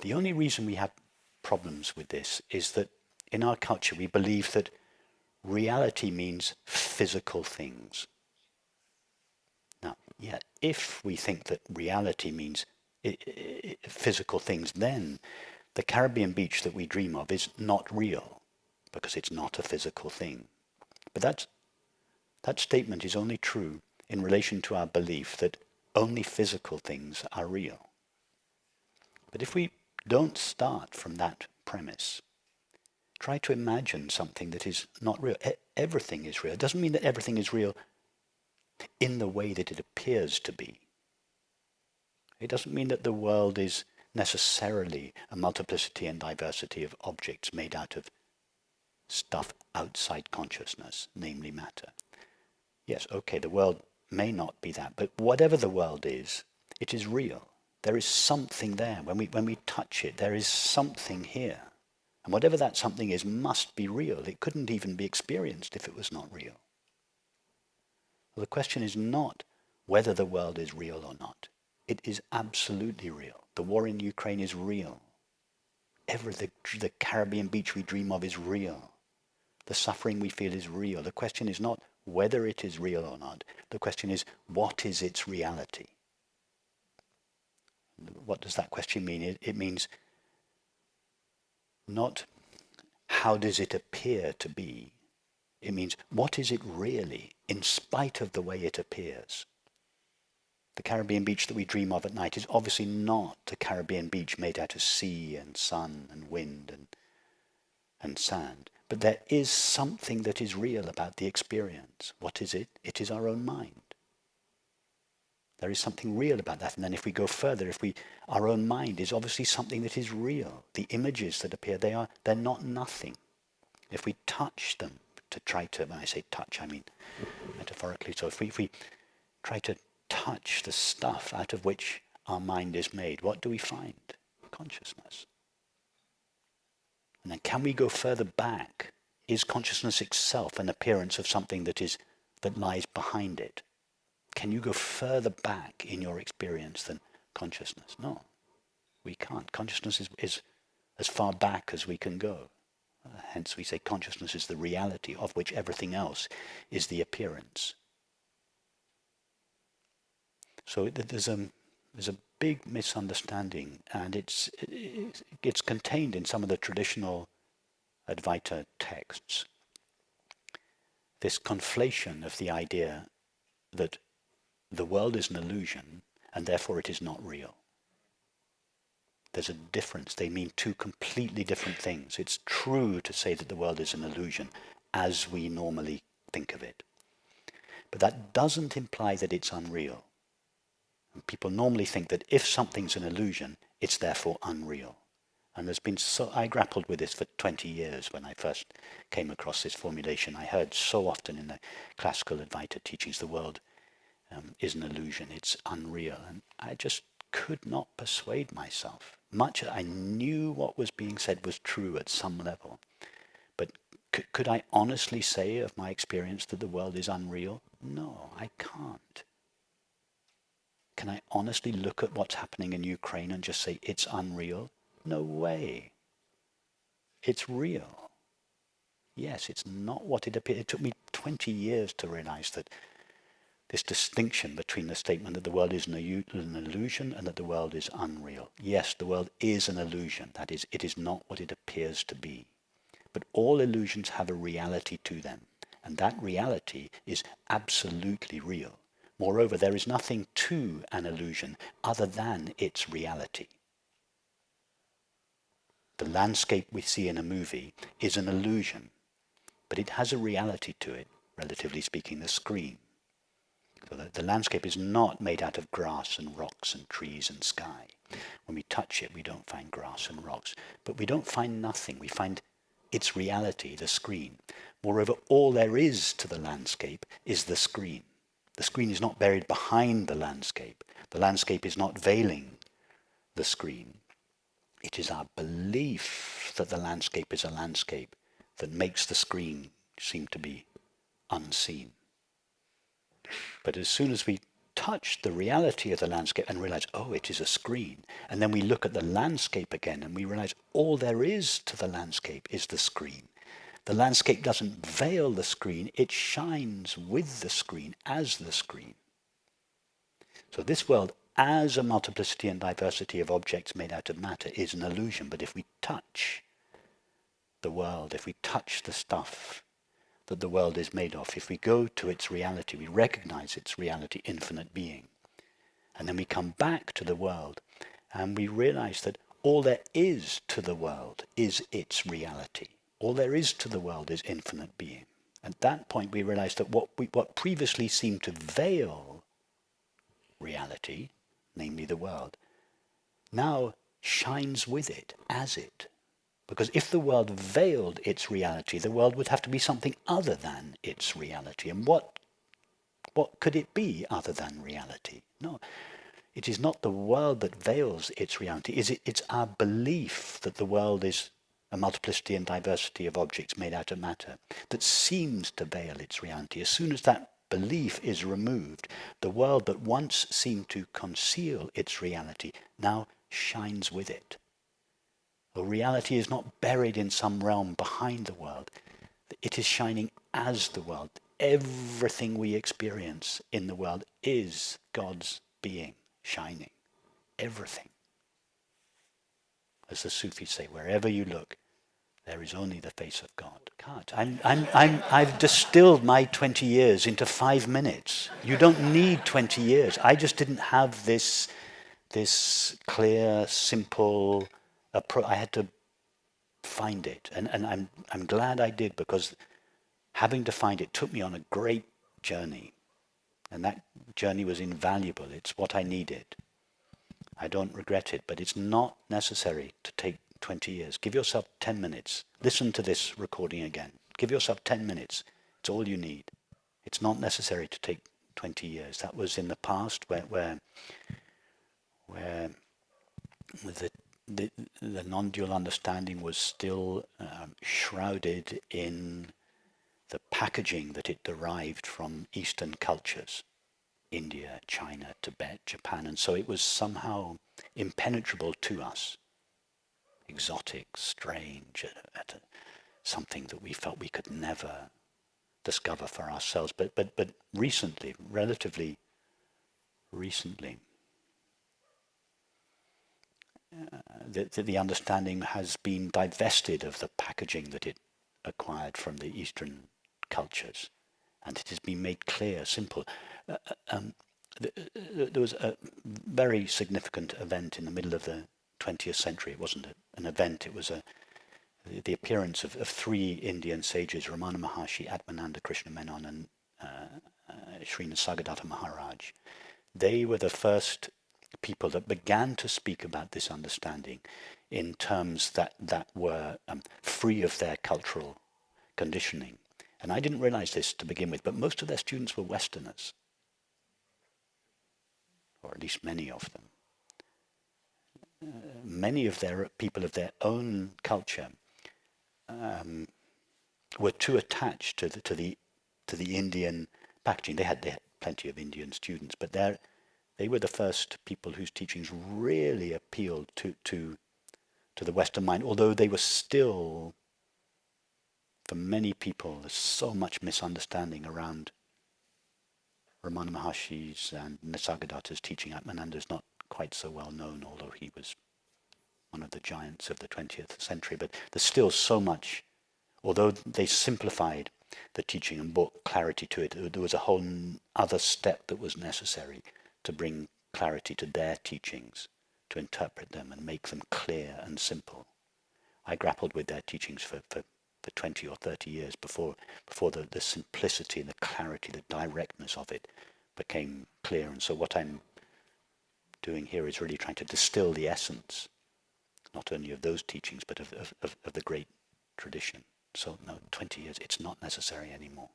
The only reason we have problems with this is that in our culture we believe that reality means physical things. Now, yeah, if we think that reality means physical things, then the Caribbean beach that we dream of is not real because it's not a physical thing. But that statement is only true in relation to our belief that only physical things are real. But if we don't start from that premise, try to imagine something that is not real. Everything is real. It doesn't mean that everything is real in the way that it appears to be. It doesn't mean that the world is necessarily a multiplicity and diversity of objects made out of stuff outside consciousness, namely matter. Yes, okay, the world may not be that, but whatever the world is, it is real. There is something there. When we touch it, there is something here. And whatever that something is must be real. It couldn't even be experienced if it was not real. Well, the question is not whether the world is real or not. It is absolutely real. The war in Ukraine is real. The Caribbean beach we dream of is real. The suffering we feel is real. The question is not whether it is real or not. The question is, what is its reality? What does that question mean? It means not how does it appear to be. It means what is it really, in spite of the way it appears. The Caribbean beach that we dream of at night is obviously not a Caribbean beach made out of sea and sun and wind and sand. But there is something that is real about the experience. What is it? It is our own mind. There is something real about that. And then if we go further, our own mind is obviously something that is real. The images that appear, they're not nothing. If we touch them to try to, when I say touch, I mean metaphorically. So if we try to touch the stuff out of which our mind is made, what do we find? Consciousness. And then can we go further back? Is consciousness itself an appearance of something that lies behind it? Can you go further back in your experience than consciousness? No, we can't. Consciousness is as far back as we can go. Hence we say consciousness is the reality of which everything else is the appearance. So there's a big misunderstanding, and it's contained in some of the traditional Advaita texts. This conflation of the idea that the world is an illusion and therefore it is not real. There's a difference. They mean two completely different things. It's true to say that the world is an illusion as we normally think of it. But that doesn't imply that it's unreal. And people normally think that if something's an illusion, it's therefore unreal. And I grappled with this for 20 years when I first came across this formulation. I heard so often in the classical Advaita teachings, the world is an illusion, it's unreal. And I just could not persuade myself. Much I knew what was being said was true at some level. But could I honestly say of my experience that the world is unreal? No, I can't. Can I honestly look at what's happening in Ukraine and just say it's unreal? No way. It's real. Yes, it's not what it appeared. It took me 20 years to realize that this distinction between the statement that the world is an illusion and that the world is unreal. Yes, the world is an illusion. That is, it is not what it appears to be. But all illusions have a reality to them. And that reality is absolutely real. Moreover, there is nothing to an illusion other than its reality. The landscape we see in a movie is an illusion, but it has a reality to it, relatively speaking, the screen. So the landscape is not made out of grass and rocks and trees and sky. When we touch it, we don't find grass and rocks. But we don't find nothing. We find its reality, the screen. Moreover, all there is to the landscape is the screen. The screen is not buried behind the landscape. The landscape is not veiling the screen. It is our belief that the landscape is a landscape that makes the screen seem to be unseen. But as soon as we touch the reality of the landscape and realize, oh, it is a screen. And then we look at the landscape again and we realize all there is to the landscape is the screen. The landscape doesn't veil the screen, it shines with the screen as the screen. So this world, as a multiplicity and diversity of objects made out of matter, is an illusion. But if we touch the world, if we touch the stuff that the world is made of, if we go to its reality, we recognize its reality, infinite being, and then we come back to the world and we realize that all there is to the world is its reality. All there is to the world is infinite being. At that point we realize that what previously seemed to veil reality, namely the world, now shines with it, as it. Because if the world veiled its reality, the world would have to be something other than its reality. And what could it be other than reality? No, it is not the world that veils its reality. It's our belief that the world is a multiplicity and diversity of objects made out of matter that seems to veil its reality. As soon as that belief is removed, the world that once seemed to conceal its reality now shines with it. The reality is not buried in some realm behind the world. It is shining as the world. Everything we experience in the world is God's being shining. Everything. As the Sufis say, wherever you look, there is only the face of God. I've distilled my 20 years into 5 minutes. You don't need 20 years. I just didn't have this clear, simple approach. I had to find it, and I'm glad I did, because having to find it took me on a great journey, and that journey was invaluable. It's what I needed. I don't regret it, but it's not necessary to take 20 years. Give yourself 10 minutes. Listen to this recording again. Give yourself 10 minutes. It's all you need. It's not necessary to take 20 years. That was in the past where the non-dual understanding was still shrouded in the packaging that it derived from Eastern cultures. India, China, Tibet, Japan, and so it was somehow impenetrable to us. Exotic, strange, something that we felt we could never discover for ourselves. But recently, relatively recently, the understanding has been divested of the packaging that it acquired from the Eastern cultures, and it has been made clear, simple. There was a very significant event in the middle of the 20th century. It wasn't an event, it was the appearance of 3 Indian sages, Ramana Maharshi, Atmananda Krishna Menon, and Sri Nisargadatta Maharaj. They were the first people that began to speak about this understanding in terms that were free of their cultural conditioning. And I didn't realize this to begin with, but most of their students were Westerners, or at least many of them. Many of their people of their own culture were too attached to the Indian packaging. They had plenty of Indian students, but they were the first people whose teachings really appealed to the Western mind, although they were still, for many people, there's so much misunderstanding around Ramana Maharshi's and Nisargadatta's teaching. Atmananda is not quite so well known, although he was one of the giants of the 20th century. But there's still so much, although they simplified the teaching and brought clarity to it, there was a whole other step that was necessary to bring clarity to their teachings, to interpret them and make them clear and simple. I grappled with their teachings for 20 or 30 years before the simplicity and the clarity, the directness of it became clear. And so what I'm doing here is really trying to distill the essence, not only of those teachings, but of the great tradition. So no, 20 years, it's not necessary anymore.